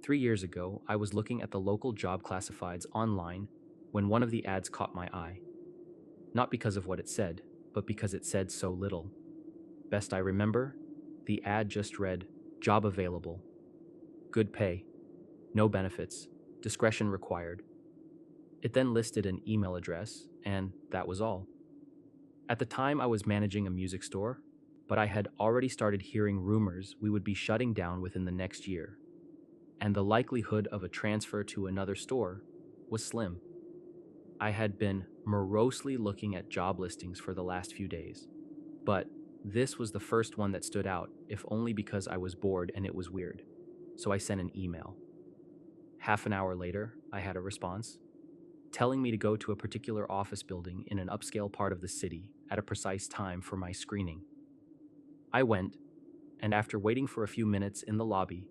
3 years ago, I was looking at the local job classifieds online when one of the ads caught my eye. Not because of what it said, but because it said so little. Best I remember, the ad just read, "Job available. Good pay. No benefits. Discretion required." It then listed an email address, and that was all. At the time, I was managing a music store, but I had already started hearing rumors we would be shutting down within the next year, and the likelihood of a transfer to another store was slim. I had been morosely looking at job listings for the last few days, but this was the first one that stood out, if only because I was bored and it was weird. So I sent an email. Half an hour later, I had a response, telling me to go to a particular office building in an upscale part of the city at a precise time for my screening. I went, and after waiting for a few minutes in the lobby,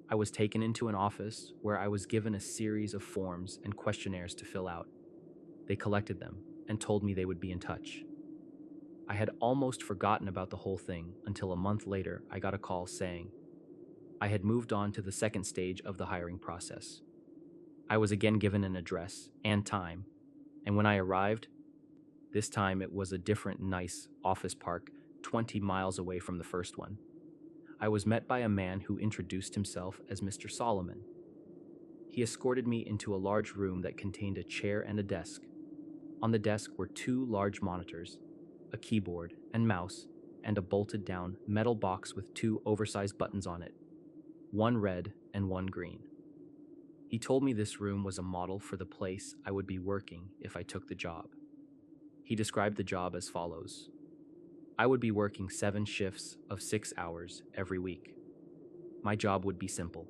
I was taken into an office where I was given a series of forms and questionnaires to fill out. They collected them and told me they would be in touch. I had almost forgotten about the whole thing until a month later I got a call saying I had moved on to the second stage of the hiring process. I was again given an address and time, and when I arrived, this time it was a different nice office park 20 miles away from the first one. I was met by a man who introduced himself as Mr. Solomon. He escorted me into a large room that contained a chair and a desk. On the desk were two large monitors, a keyboard and mouse, and a bolted-down metal box with two oversized buttons on it, one red and one green. He told me this room was a model for the place I would be working if I took the job. He described the job as follows. I would be working 7 shifts of 6 hours every week. My job would be simple.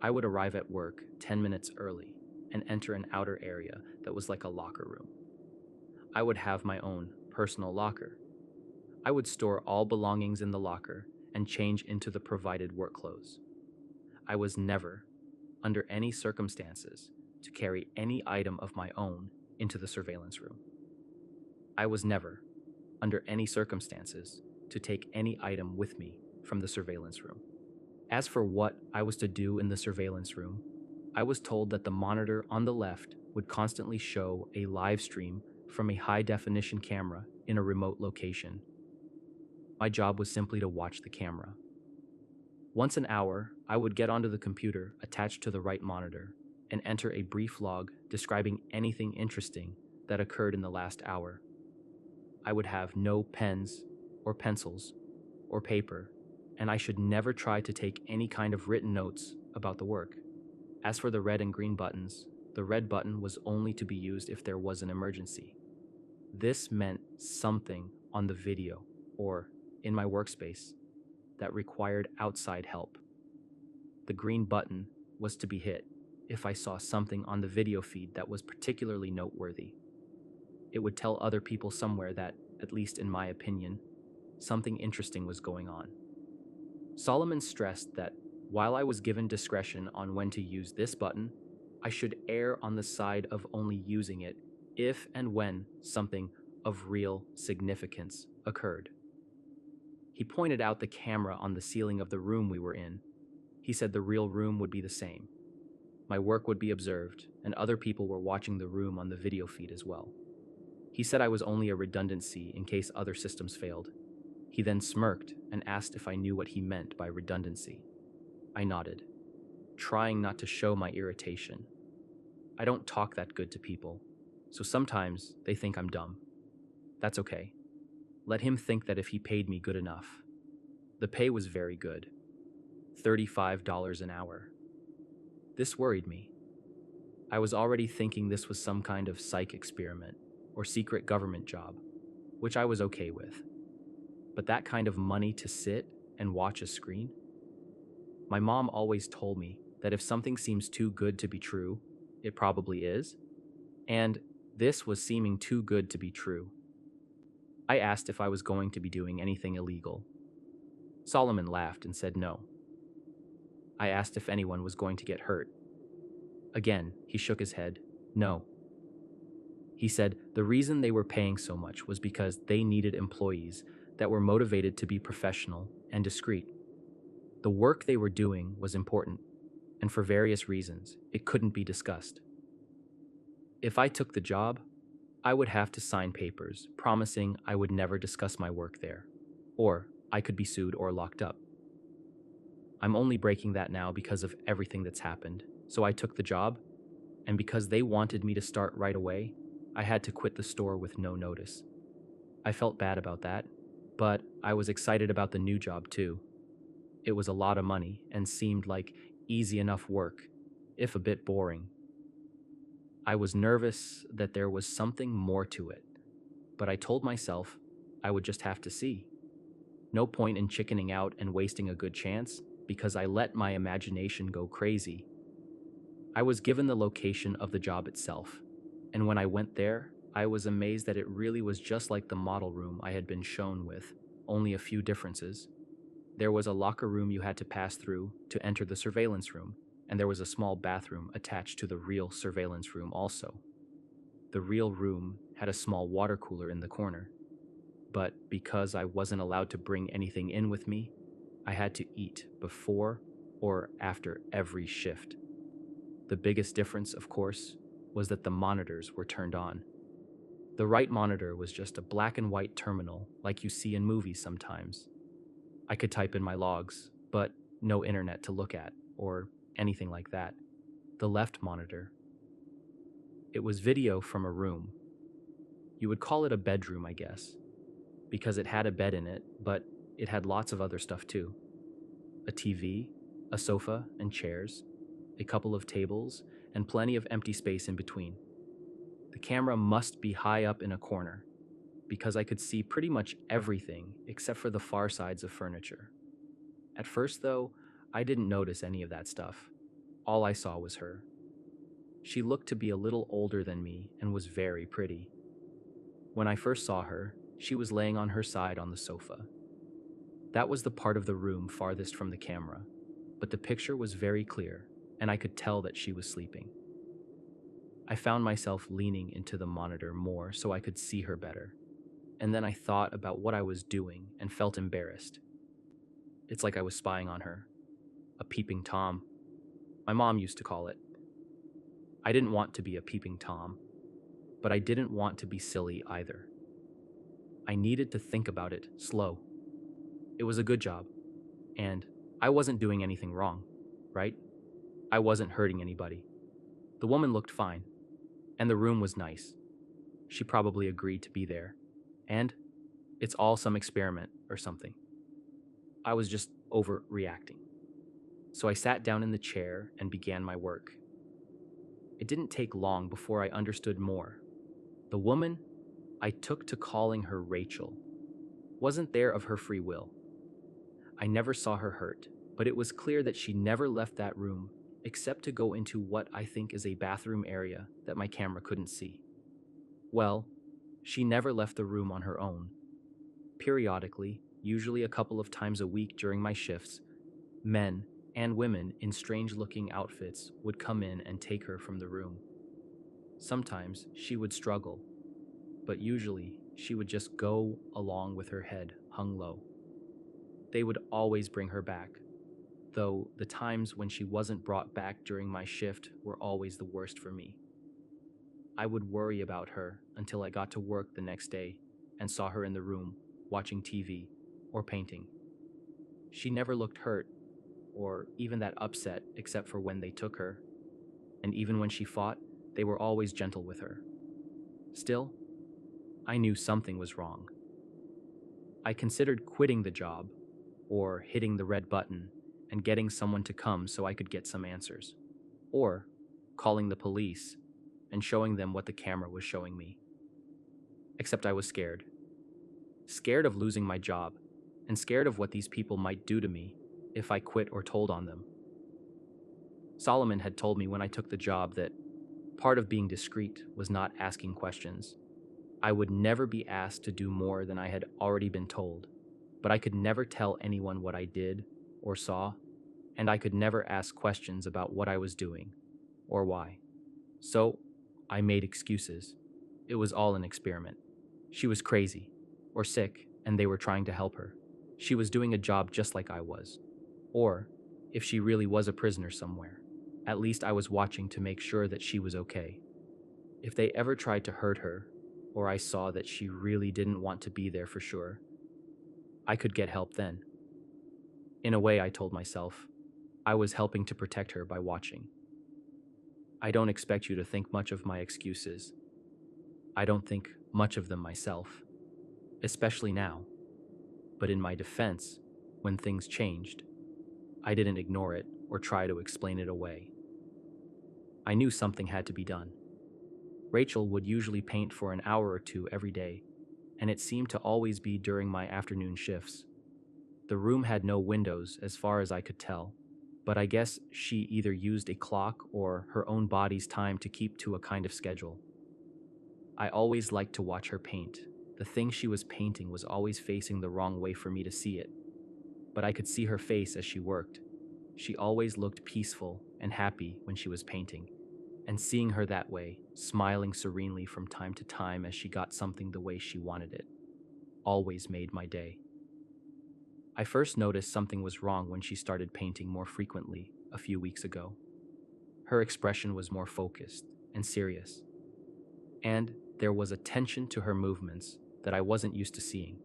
I would arrive at work 10 minutes early and enter an outer area that was like a locker room. I would have my own personal locker. I would store all belongings in the locker and change into the provided work clothes. I was never, under any circumstances, to carry any item of my own into the surveillance room. I was never, under any circumstances, to take any item with me from the surveillance room. As for what I was to do in the surveillance room, I was told that the monitor on the left would constantly show a live stream from a high-definition camera in a remote location. My job was simply to watch the camera. Once an hour, I would get onto the computer attached to the right monitor and enter a brief log describing anything interesting that occurred in the last hour. I would have no pens or pencils or paper, and I should never try to take any kind of written notes about the work. As for the red and green buttons, the red button was only to be used if there was an emergency. This meant something on the video or in my workspace that required outside help. The green button was to be hit if I saw something on the video feed that was particularly noteworthy. It would tell other people somewhere that, at least in my opinion, something interesting was going on. Solomon stressed that while I was given discretion on when to use this button, I should err on the side of only using it if and when something of real significance occurred. He pointed out the camera on the ceiling of the room we were in. He said the real room would be the same. My work would be observed, and other people were watching the room on the video feed as well. He said I was only a redundancy in case other systems failed. He then smirked and asked if I knew what he meant by redundancy. I nodded, trying not to show my irritation. I don't talk that good to people, so sometimes they think I'm dumb. That's okay. Let him think that if he paid me good enough. The pay was very good, $35 an hour. This worried me. I was already thinking this was some kind of psych experiment or secret government job, which I was okay with. But that kind of money to sit and watch a screen? My mom always told me that if something seems too good to be true, it probably is, and this was seeming too good to be true. I asked if I was going to be doing anything illegal. Solomon laughed and said no. I asked if anyone was going to get hurt. Again, he shook his head. No. He said the reason they were paying so much was because they needed employees that were motivated to be professional and discreet. The work they were doing was important, and for various reasons, it couldn't be discussed. If I took the job, I would have to sign papers promising I would never discuss my work there, or I could be sued or locked up. I'm only breaking that now because of everything that's happened, so I took the job, and because they wanted me to start right away, I had to quit the store with no notice. I felt bad about that, but I was excited about the new job too. It was a lot of money and seemed like easy enough work, if a bit boring. I was nervous that there was something more to it, but I told myself I would just have to see. No point in chickening out and wasting a good chance because I let my imagination go crazy. I was given the location of the job itself, and when I went there, I was amazed that it really was just like the model room I had been shown with, only a few differences. There was a locker room you had to pass through to enter the surveillance room, and there was a small bathroom attached to the real surveillance room also. The real room had a small water cooler in the corner, but because I wasn't allowed to bring anything in with me, I had to eat before or after every shift. The biggest difference, of course, was that the monitors were turned on. The right monitor was just a black and white terminal like you see in movies sometimes. I could type in my logs, but no internet to look at, or anything like that. The left monitor. It was video from a room. You would call it a bedroom, I guess, because it had a bed in it, but it had lots of other stuff too. A TV, a sofa and chairs, a couple of tables, and plenty of empty space in between. The camera must be high up in a corner, because I could see pretty much everything except for the far sides of furniture. At first, though, I didn't notice any of that stuff. All I saw was her. She looked to be a little older than me and was very pretty. When I first saw her, she was laying on her side on the sofa. That was the part of the room farthest from the camera, but the picture was very clear, and I could tell that she was sleeping. I found myself leaning into the monitor more so I could see her better, and then I thought about what I was doing and felt embarrassed. It's like I was spying on her. A peeping Tom. My mom used to call it. I didn't want to be a peeping Tom, but I didn't want to be silly either. I needed to think about it slow. It was a good job, and I wasn't doing anything wrong, right? I wasn't hurting anybody. The woman looked fine, and the room was nice. She probably agreed to be there, and it's all some experiment or something. I was just overreacting. So I sat down in the chair and began my work. It didn't take long before I understood more. The woman, I took to calling her Rachel, wasn't there of her free will. I never saw her hurt, but it was clear that she never left that room except to go into what I think is a bathroom area that my camera couldn't see. Well, she never left the room on her own. Periodically, usually a couple of times a week during my shifts, men and women in strange-looking outfits would come in and take her from the room. Sometimes she would struggle, but usually she would just go along with her head hung low. They would always bring her back, though the times when she wasn't brought back during my shift were always the worst for me. I would worry about her until I got to work the next day and saw her in the room, watching TV or painting. She never looked hurt or even that upset except for when they took her, and even when she fought, they were always gentle with her. Still, I knew something was wrong. I considered quitting the job or hitting the red button and getting someone to come so I could get some answers, or calling the police and showing them what the camera was showing me. Except I was scared. Scared of losing my job, and scared of what these people might do to me if I quit or told on them. Solomon had told me when I took the job that part of being discreet was not asking questions. I would never be asked to do more than I had already been told, but I could never tell anyone what I did or saw, and I could never ask questions about what I was doing or why. So I made excuses. It was all an experiment. She was crazy or sick, and they were trying to help her. She was doing a job just like I was. Or if she really was a prisoner somewhere. At least I was watching to make sure that she was okay. If they ever tried to hurt her, or I saw that she really didn't want to be there for sure, I could get help then. In a way, I told myself, I was helping to protect her by watching. I don't expect you to think much of my excuses. I don't think much of them myself, especially now. But in my defense, when things changed, I didn't ignore it or try to explain it away. I knew something had to be done. Rachel would usually paint for an hour or two every day, and it seemed to always be during my afternoon shifts. The room had no windows as far as I could tell, but I guess she either used a clock or her own body's time to keep to a kind of schedule. I always liked to watch her paint. The thing she was painting was always facing the wrong way for me to see it, but I could see her face as she worked. She always looked peaceful and happy when she was painting, and seeing her that way, smiling serenely from time to time as she got something the way she wanted it, always made my day. I first noticed something was wrong when she started painting more frequently a few weeks ago. Her expression was more focused and serious, and there was a tension to her movements that I wasn't used to seeing.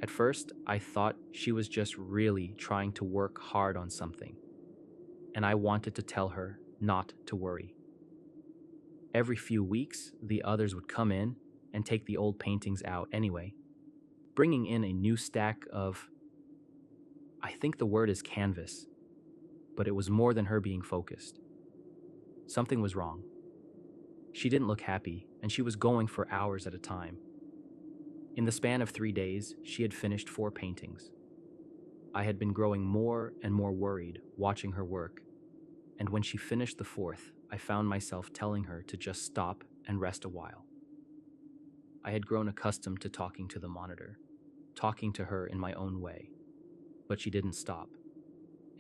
At first, I thought she was just really trying to work hard on something, and I wanted to tell her not to worry. Every few weeks, the others would come in and take the old paintings out anyway, bringing in a new stack of, I think the word is canvas, but it was more than her being focused. Something was wrong. She didn't look happy, and she was going for hours at a time. In the span of 3 days, she had finished 4 paintings. I had been growing more and more worried watching her work, and when she finished the 4th, I found myself telling her to just stop and rest a while. I had grown accustomed to talking to the monitor, talking to her in my own way, but she didn't stop.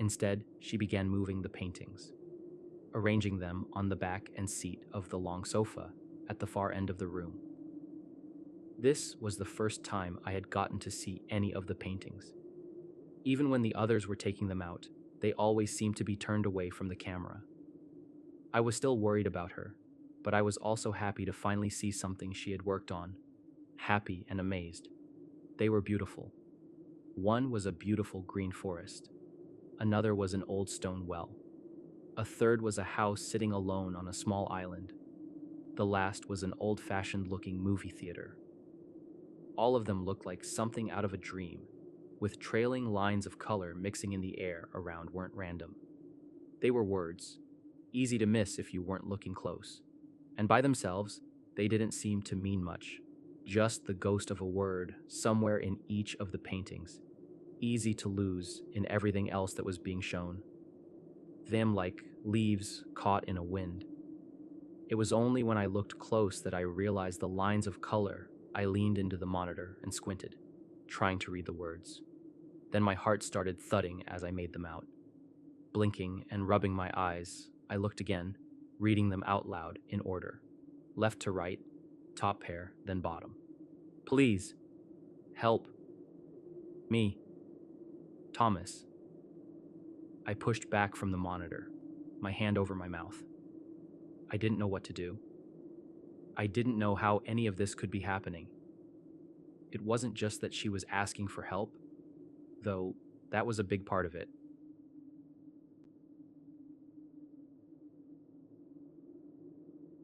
Instead, she began moving the paintings, arranging them on the back and seat of the long sofa at the far end of the room. This was the first time I had gotten to see any of the paintings. Even when the others were taking them out, they always seemed to be turned away from the camera. I was still worried about her, but I was also happy to finally see something she had worked on, happy and amazed. They were beautiful. One was a beautiful green forest. Another was an old stone well. A third was a house sitting alone on a small island. The last was an old-fashioned looking movie theater. All of them looked like something out of a dream, with trailing lines of color mixing in the air around weren't random. They were words, easy to miss if you weren't looking close. And by themselves, they didn't seem to mean much, just the ghost of a word somewhere in each of the paintings, easy to lose in everything else that was being shown. Them like leaves caught in a wind. It was only when I looked close that I realized the lines of color. I leaned into the monitor and squinted, trying to read the words. Then my heart started thudding as I made them out. Blinking and rubbing my eyes, I looked again, reading them out loud in order. Left to right, top pair, then bottom. Please, help. Me. Thomas. I pushed back from the monitor, my hand over my mouth. I didn't know what to do. I didn't know how any of this could be happening. It wasn't just that she was asking for help, though that was a big part of it.